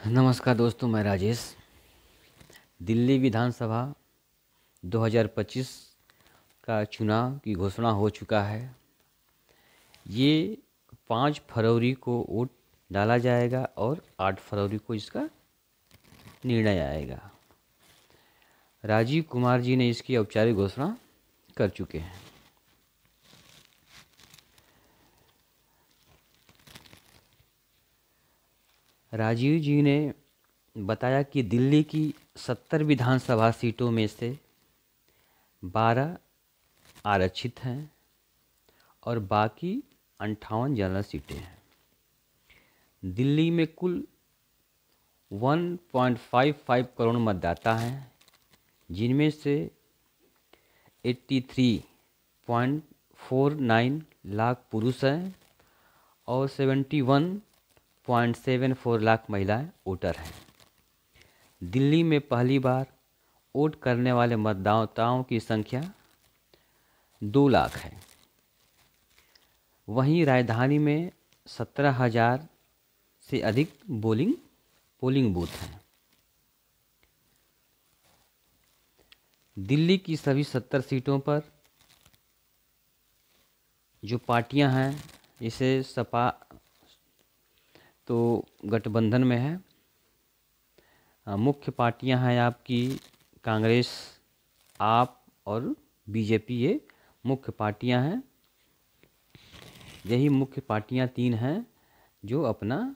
नमस्कार दोस्तों, मैं राजेश। दिल्ली विधानसभा 2025 का चुनाव की घोषणा हो चुका है। ये 5 फरवरी को वोट डाला जाएगा और 8 फरवरी को इसका निर्णय आएगा। राजीव कुमार जी ने इसकी औपचारिक घोषणा कर चुके हैं। राजीव जी ने बताया कि दिल्ली की 70 विधानसभा सीटों में से 12 आरक्षित हैं और बाकी 58 जनरल सीटें हैं। दिल्ली में कुल 1.55 करोड़ मतदाता हैं, जिनमें से 83.49 लाख पुरुष हैं और 71.74 लाख महिलाएं वोटर हैं। दिल्ली में पहली बार वोट करने वाले मतदाताओं की संख्या 2 लाख है। वहीं राजधानी में 17,000 से अधिक पोलिंग बूथ हैं। दिल्ली की सभी 70 सीटों पर जो पार्टियां हैं, जैसे सपा तो गठबंधन में है। मुख्य पार्टियां हैं आपकी कांग्रेस, आप और बीजेपी। ये मुख्य पार्टियां हैं। यही मुख्य पार्टियां 3 हैं जो अपना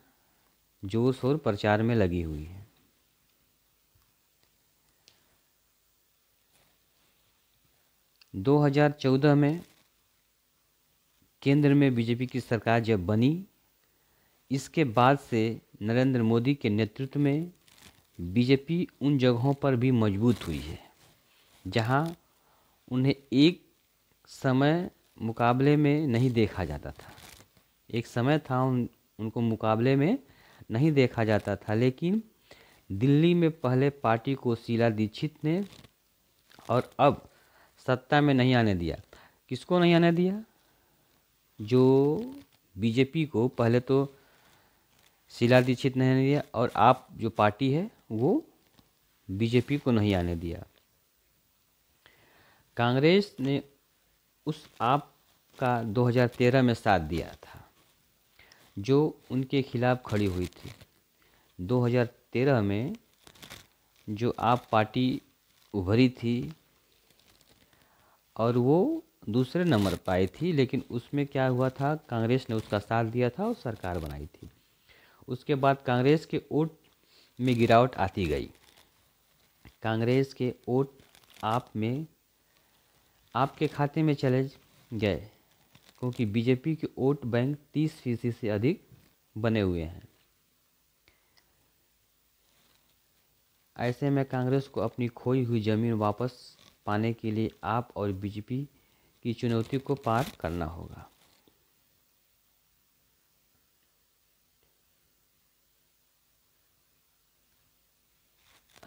जोर शोर प्रचार में लगी हुई है। - 2014 में केंद्र में बीजेपी की सरकार जब बनी, इसके बाद से नरेंद्र मोदी के नेतृत्व में बीजेपी उन जगहों पर भी मजबूत हुई है जहां उन्हें एक समय मुकाबले में नहीं देखा जाता था। एक समय था उनको मुकाबले में नहीं देखा जाता था, लेकिन दिल्ली में पहले पार्टी को शीला दीक्षित ने और अब सत्ता में नहीं आने दिया। किसको नहीं आने दिया? जो बीजेपी को पहले तो शीला दीक्षित ने नहीं दिया, और आप जो पार्टी है वो बीजेपी को नहीं आने दिया। कांग्रेस ने उस आप का 2013 में साथ दिया था, जो उनके खिलाफ खड़ी हुई थी। 2013 में जो आप पार्टी उभरी थी और वो दूसरे नंबर पर आई थी, लेकिन उसमें क्या हुआ था, कांग्रेस ने उसका साथ दिया था और सरकार बनाई थी। उसके बाद कांग्रेस के वोट में गिरावट आती गई। कांग्रेस के वोट आपके खाते में चले गए, क्योंकि बीजेपी के वोट बैंक 30% से अधिक बने हुए हैं। ऐसे में कांग्रेस को अपनी खोई हुई जमीन वापस पाने के लिए आप और बीजेपी की चुनौती को पार करना होगा।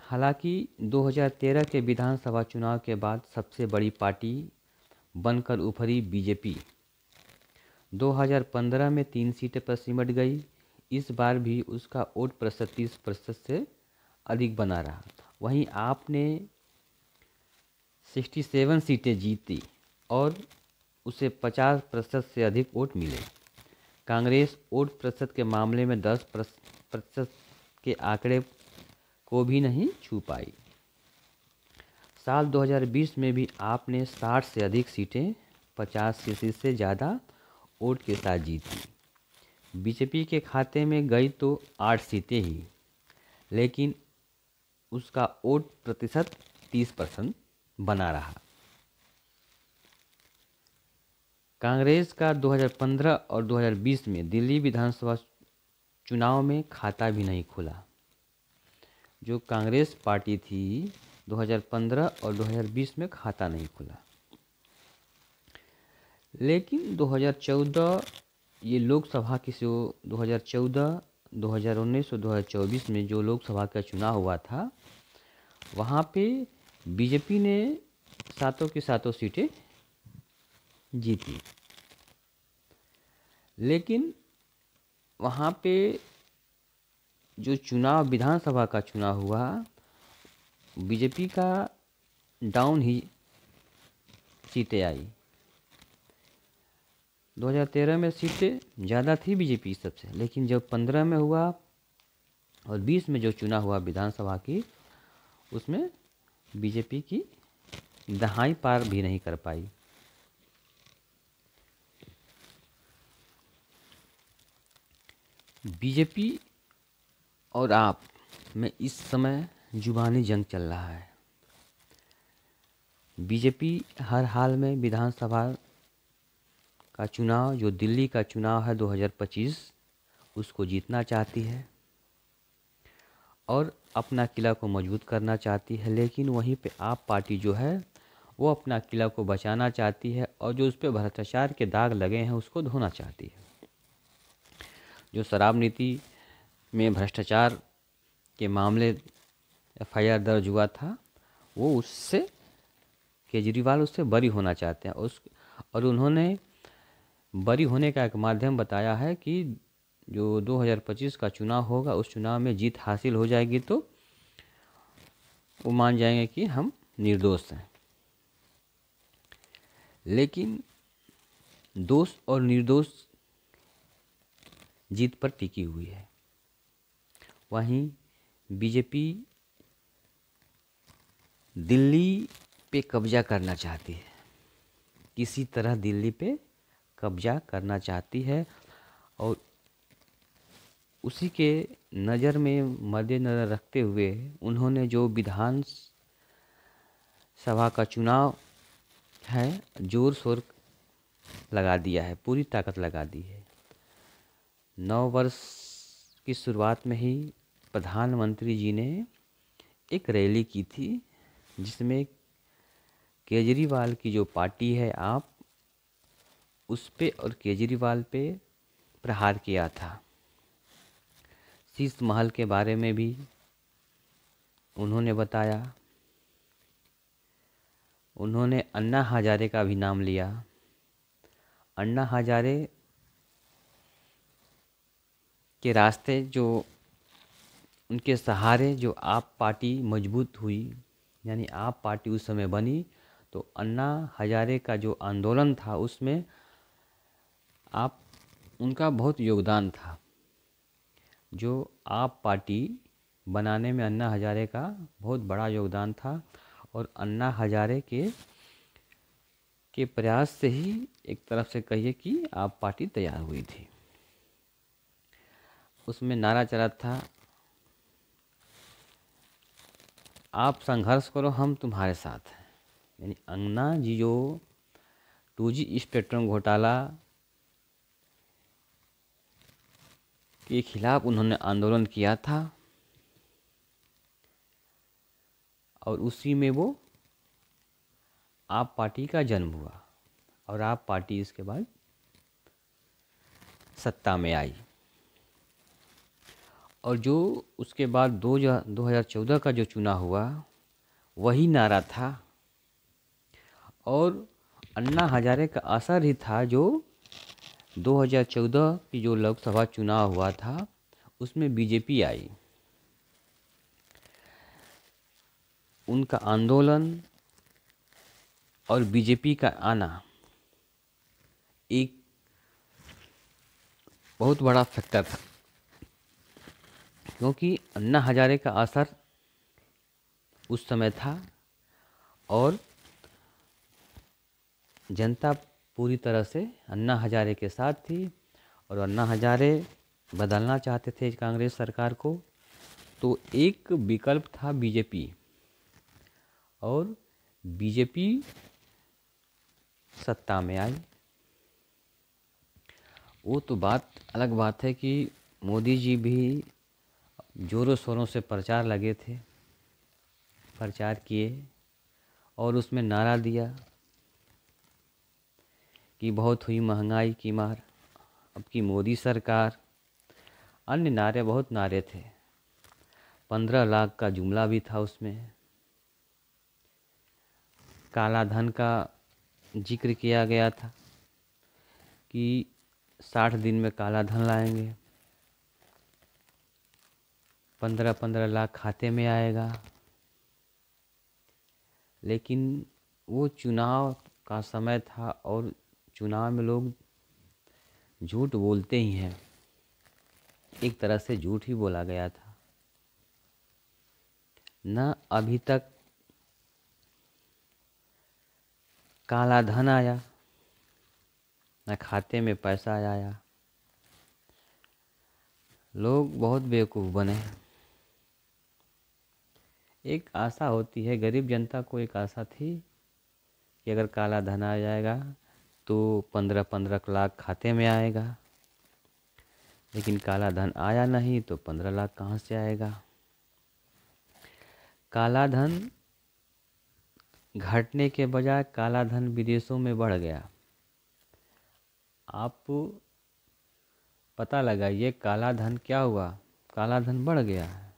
हालांकि 2013 के विधानसभा चुनाव के बाद सबसे बड़ी पार्टी बनकर उभरी बीजेपी 2015 में 3 सीटें पर सिमट गई। इस बार भी उसका वोट प्रतिशत 30% से अधिक बना रहा। वहीं आपने 67 सीटें जीती और उसे 50% से अधिक वोट मिले। कांग्रेस वोट प्रतिशत के मामले में 10% के आंकड़े को भी नहीं छू पाई। साल 2020 में भी आपने 60 से अधिक सीटें 50% से ज़्यादा वोट के साथ जीती। बीजेपी के खाते में गई तो 8 सीटें ही, लेकिन उसका वोट प्रतिशत 30% बना रहा। कांग्रेस का 2015 और 2020 में दिल्ली विधानसभा चुनाव में खाता भी नहीं खुला। जो कांग्रेस पार्टी थी 2015 और 2020 में खाता नहीं खुला। लेकिन 2014 ये लोकसभा की 2014, 2019 और 2024 में जो लोकसभा का चुनाव हुआ था, वहाँ पे बीजेपी ने सातों की सातों सीटें जीती। लेकिन वहाँ पे जो चुनाव विधानसभा का चुनाव हुआ, बीजेपी का डाउन ही सीटें आई। 2013 में सीटें ज़्यादा थी बीजेपी सबसे, लेकिन जब 15 में हुआ और 20 में जो चुनाव हुआ विधानसभा की, उसमें बीजेपी की दहाई पार भी नहीं कर पाई। बीजेपी और आप में इस समय जुबानी जंग चल रहा है। बीजेपी हर हाल में विधानसभा का चुनाव, जो दिल्ली का चुनाव है 2025, उसको जीतना चाहती है और अपना किला को मजबूत करना चाहती है। लेकिन वहीं पे आप पार्टी जो है वो अपना किला को बचाना चाहती है और जो उस पर भ्रष्टाचार के दाग लगे हैं उसको धोना चाहती है। जो शराब नीति में भ्रष्टाचार के मामले FIR दर्ज हुआ था, वो उससे केजरीवाल उससे बरी होना चाहते हैं। और उन्होंने बरी होने का एक माध्यम बताया है कि जो 2025 का चुनाव होगा, उस चुनाव में जीत हासिल हो जाएगी तो वो मान जाएंगे कि हम निर्दोष हैं। लेकिन दोष और निर्दोष जीत पर टिकी हुई है। वहीं बीजेपी दिल्ली पे कब्जा करना चाहती है, किसी तरह दिल्ली पे कब्जा करना चाहती है और उसी के नज़र में मद्देनज़र रखते हुए उन्होंने जो विधान सभा का चुनाव है जोर शोर लगा दिया है, पूरी ताकत लगा दी है। 9 वर्ष की शुरुआत में ही प्रधानमंत्री जी ने एक रैली की थी जिसमें केजरीवाल की जो पार्टी है आप, उस पे और केजरीवाल पे प्रहार किया था। शीश महल के बारे में भी उन्होंने बताया। उन्होंने अन्ना हजारे का भी नाम लिया। अन्ना हजारे के रास्ते, जो उनके सहारे जो आप पार्टी मजबूत हुई, यानी आप पार्टी उस समय बनी, तो अन्ना हजारे का जो आंदोलन था उसमें आप उनका बहुत योगदान था। जो आप पार्टी बनाने में अन्ना हजारे का बहुत बड़ा योगदान था और अन्ना हजारे के प्रयास से ही एक तरफ से कहिए कि आप पार्टी तैयार हुई थी। उसमें नारा चला था, आप संघर्ष करो हम तुम्हारे साथ हैं। यानी अन्ना जी जो 2G स्पेक्ट्रम घोटाला के खिलाफ उन्होंने आंदोलन किया था और उसी में वो आप पार्टी का जन्म हुआ और आप पार्टी इसके बाद सत्ता में आई। और जो उसके बाद 2014 का जो चुनाव हुआ वही नारा था और अन्ना हजारे का असर ही था जो 2014 की जो लोकसभा चुनाव हुआ था उसमें बीजेपी आई। उनका आंदोलन और बीजेपी का आना एक बहुत बड़ा फैक्टर था, क्योंकि अन्ना हजारे का असर उस समय था और जनता पूरी तरह से अन्ना हजारे के साथ थी और अन्ना हजारे बदलना चाहते थे कांग्रेस सरकार को। तो एक विकल्प था बीजेपी और बीजेपी सत्ता में आई। वो तो अलग बात है कि मोदी जी भी जोरों शोरों से प्रचार लगे थे, प्रचार किए और उसमें नारा दिया कि बहुत हुई महंगाई की मार, अब की मोदी सरकार, अन्य नारे, बहुत नारे थे। 15 लाख का जुमला भी था उसमें। काला धन का जिक्र किया गया था कि 60 दिन में काला धन लाएंगे। 15-15 लाख खाते में आएगा। लेकिन वो चुनाव का समय था और चुनाव में लोग झूठ बोलते ही हैं। एक तरह से झूठ ही बोला गया था। न अभी तक काला धन आया, न खाते में पैसा आया। लोग बहुत बेवकूफ़ बने। एक आशा होती है, गरीब जनता को एक आशा थी कि अगर काला धन आ जाएगा तो 15-15 लाख खाते में आएगा। लेकिन काला धन आया नहीं तो 15 लाख कहाँ से आएगा। काला धन घटने के बजाय काला धन विदेशों में बढ़ गया। आप पता लगाइए काला धन क्या हुआ। काला धन बढ़ गया है।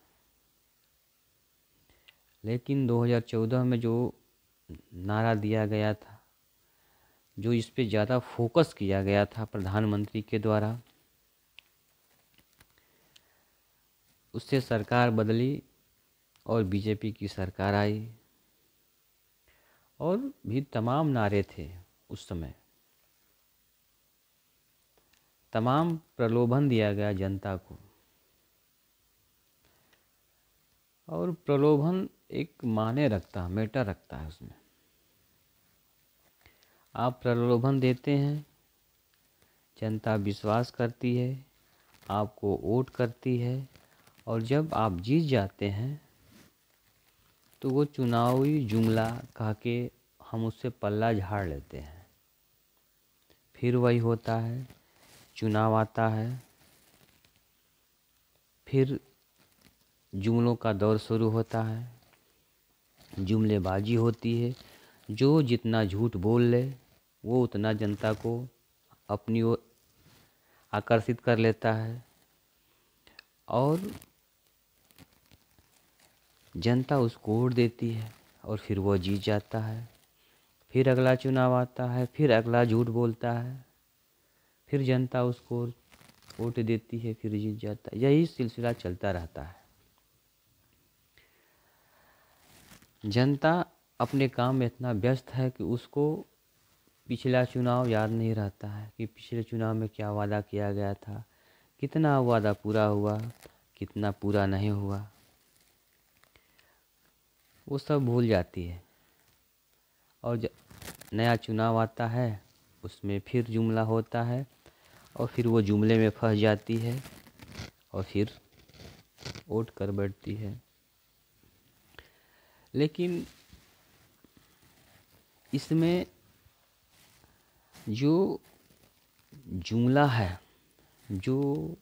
लेकिन 2014 में जो नारा दिया गया था, जो इस पे ज़्यादा फोकस किया गया था प्रधानमंत्री के द्वारा, उससे सरकार बदली और बीजेपी की सरकार आई। और भी तमाम नारे थे उस समय, तमाम प्रलोभन दिया गया जनता को। और प्रलोभन एक माने रखता है, मैटर रखता है उसमें। आप प्रलोभन देते हैं, जनता विश्वास करती है, आपको वोट करती है, और जब आप जीत जाते हैं तो वो चुनावी जुमला कह के हम उससे पल्ला झाड़ लेते हैं। फिर वही होता है, चुनाव आता है, फिर जुमलों का दौर शुरू होता है, जुमलेबाजी होती है। जो जितना झूठ बोल ले वो उतना जनता को अपनी ओर आकर्षित कर लेता है और जनता उसको वोट देती है और फिर वो जीत जाता है। फिर अगला चुनाव आता है, फिर अगला झूठ बोलता है, फिर जनता उसको वोट देती है, फिर जीत जाता है। यही सिलसिला चलता रहता है। जनता अपने काम में इतना व्यस्त है कि उसको पिछला चुनाव याद नहीं रहता है कि पिछले चुनाव में क्या वादा किया गया था, कितना वादा पूरा हुआ, कितना पूरा नहीं हुआ, वो सब भूल जाती है। और नया चुनाव आता है, उसमें फिर जुमला होता है और फिर वो जुमले में फंस जाती है और फिर वोट कर बैठती है। लेकिन इसमें जो जुमला है, जो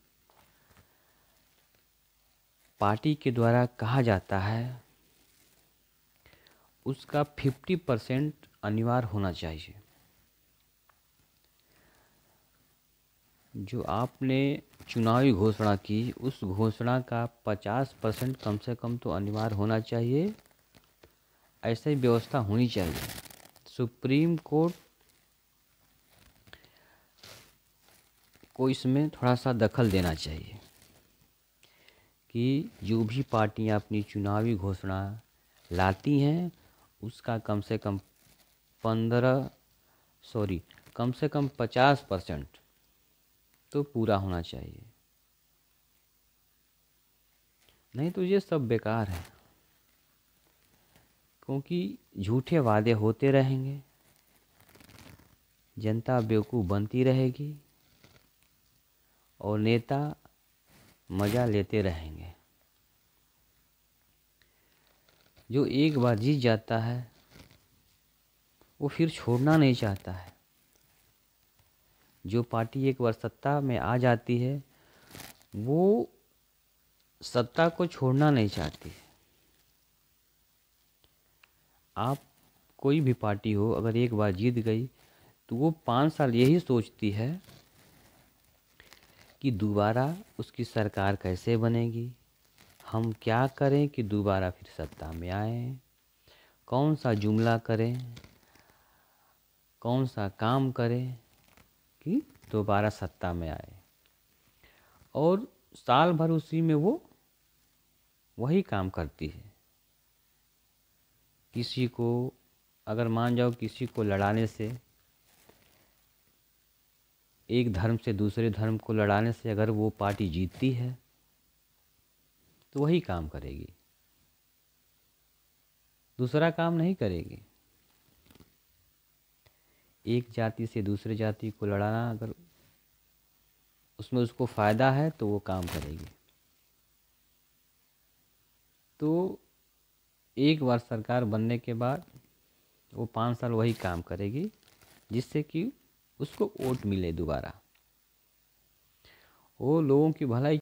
पार्टी के द्वारा कहा जाता है, उसका 50% अनिवार्य होना चाहिए। जो आपने चुनावी घोषणा की, उस घोषणा का 50% कम से कम तो अनिवार्य होना चाहिए। ऐसी व्यवस्था होनी चाहिए। सुप्रीम कोर्ट को इसमें थोड़ा सा दखल देना चाहिए कि जो भी पार्टियां अपनी चुनावी घोषणा लाती हैं उसका कम से कम 50% तो पूरा होना चाहिए। नहीं तो ये सब बेकार है, क्योंकि झूठे वादे होते रहेंगे, जनता बेवकूफ़ बनती रहेगी और नेता मज़ा लेते रहेंगे। जो एक बार जीत जाता है वो फिर छोड़ना नहीं चाहता है। जो पार्टी एक बार सत्ता में आ जाती है वो सत्ता को छोड़ना नहीं चाहती। आप कोई भी पार्टी हो, अगर एक बार जीत गई तो वो 5 साल यही सोचती है कि दोबारा उसकी सरकार कैसे बनेगी, हम क्या करें कि दोबारा फिर सत्ता में आए, कौन सा जुमला करें, कौन सा काम करें कि दोबारा सत्ता में आए। और साल भर उसी में वो वही काम करती है। किसी को अगर मान जाओ किसी को लड़ाने से, एक धर्म से दूसरे धर्म को लड़ाने से अगर वो पार्टी जीतती है तो वही काम करेगी, दूसरा काम नहीं करेगी। एक जाति से दूसरे जाति को लड़ाना, अगर उसमें उसको फ़ायदा है तो वो काम करेगी। तो एक बार सरकार बनने के बाद वो 5 साल वही काम करेगी, जिससे कि उसको वोट मिले दोबारा। वो लोगों की भलाई